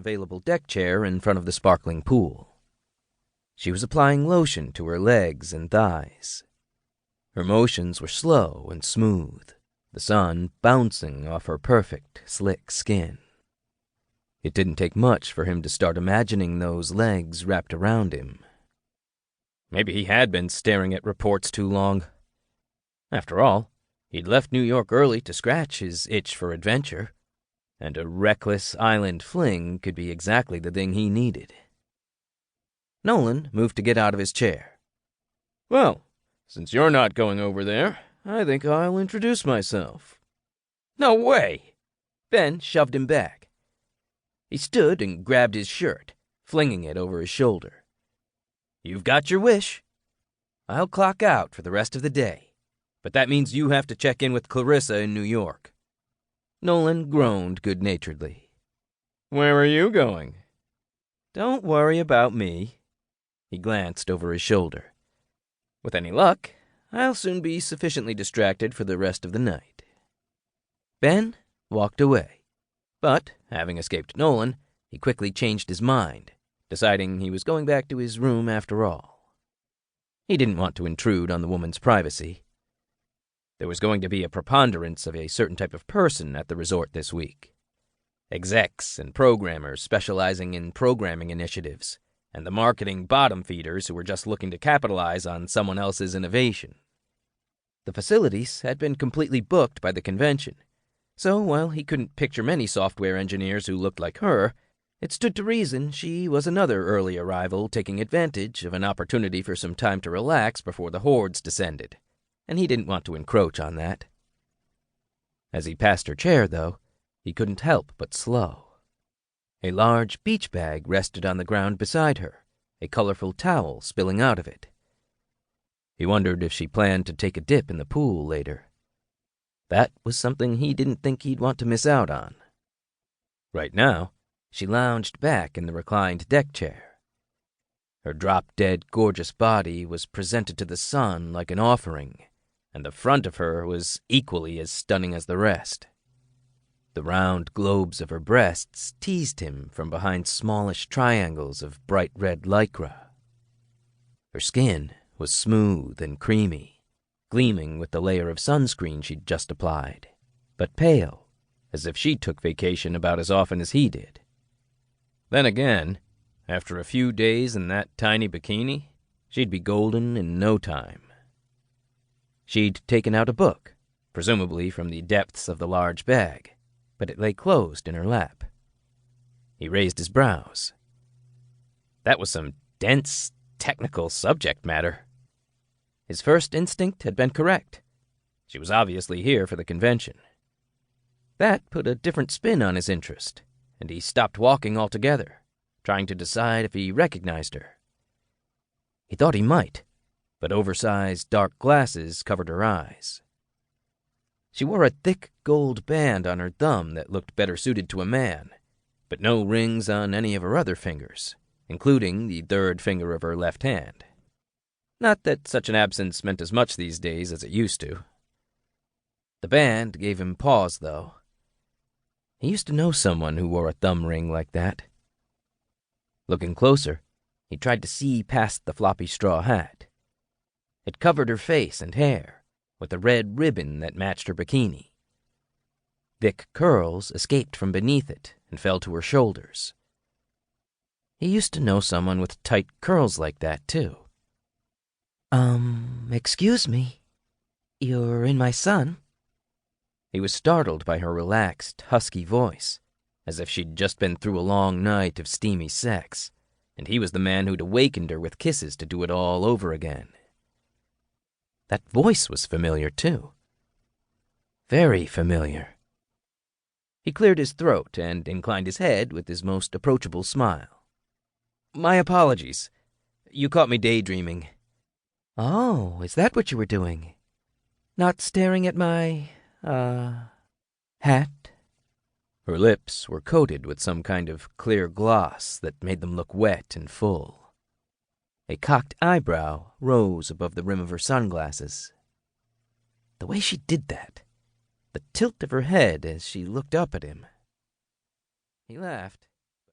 available deck chair in front of the sparkling pool. She was applying lotion to her legs and thighs. Her motions were slow and smooth, the sun bouncing off her perfect, slick skin. It didn't take much for him to start imagining those legs wrapped around him. Maybe he had been staring at reports too long. After all, he'd left New York early to scratch his itch for adventure, and a reckless island fling could be exactly the thing he needed. Nolan moved to get out of his chair. "Well, since you're not going over there, I think I'll introduce myself." "No way!" Ben shoved him back. He stood and grabbed his shirt, flinging it over his shoulder. "You've got your wish. I'll clock out for the rest of the day, but that means you have to check in with Clarissa in New York." Nolan groaned good-naturedly. "Where are you going?" "Don't worry about me." He glanced over his shoulder. "With any luck, I'll soon be sufficiently distracted for the rest of the night." Ben walked away, but, having escaped Nolan, he quickly changed his mind, deciding he was going back to his room after all. He didn't want to intrude on the woman's privacy. There was going to be a preponderance of a certain type of person at the resort this week. Execs and programmers specializing in programming initiatives, and the marketing bottom feeders who were just looking to capitalize on someone else's innovation. The facilities had been completely booked by the convention, so while he couldn't picture many software engineers who looked like her, it stood to reason she was another early arrival taking advantage of an opportunity for some time to relax before the hordes descended, and he didn't want to encroach on that. As he passed her chair, though, he couldn't help but slow. A large beach bag rested on the ground beside her, a colorful towel spilling out of it. He wondered if she planned to take a dip in the pool later. That was something he didn't think he'd want to miss out on. Right now, she lounged back in the reclined deck chair. Her drop-dead gorgeous body was presented to the sun like an offering, and the front of her was equally as stunning as the rest. The round globes of her breasts teased him from behind smallish triangles of bright red lycra. Her skin was smooth and creamy, gleaming with the layer of sunscreen she'd just applied, but pale, as if she took vacation about as often as he did. Then again, after a few days in that tiny bikini, she'd be golden in no time. She'd taken out a book, presumably from the depths of the large bag, but it lay closed in her lap. He raised his brows. That was some dense, technical subject matter. His first instinct had been correct. She was obviously here for the convention. That put a different spin on his interest, and he stopped walking altogether, trying to decide if he recognized her. He thought he might, but oversized dark glasses covered her eyes. She wore a thick gold band on her thumb that looked better suited to a man, but no rings on any of her other fingers, including the third finger of her left hand. Not that such an absence meant as much these days as it used to. The band gave him pause, though. He used to know someone who wore a thumb ring like that. Looking closer, he tried to see past the floppy straw hat. It covered her face and hair, with a red ribbon that matched her bikini. Thick curls escaped from beneath it and fell to her shoulders. He used to know someone with tight curls like that, too. Excuse me. You're in my son?" He was startled by her relaxed, husky voice, as if she'd just been through a long night of steamy sex, and he was the man who'd awakened her with kisses to do it all over again. That voice was familiar, too. Very familiar. He cleared his throat and inclined his head with his most approachable smile. "My apologies. You caught me daydreaming." "Oh, is that what you were doing? Not staring at my, hat?" Her lips were coated with some kind of clear gloss that made them look wet and full. A cocked eyebrow rose above the rim of her sunglasses. The way she did that, the tilt of her head as she looked up at him. He laughed.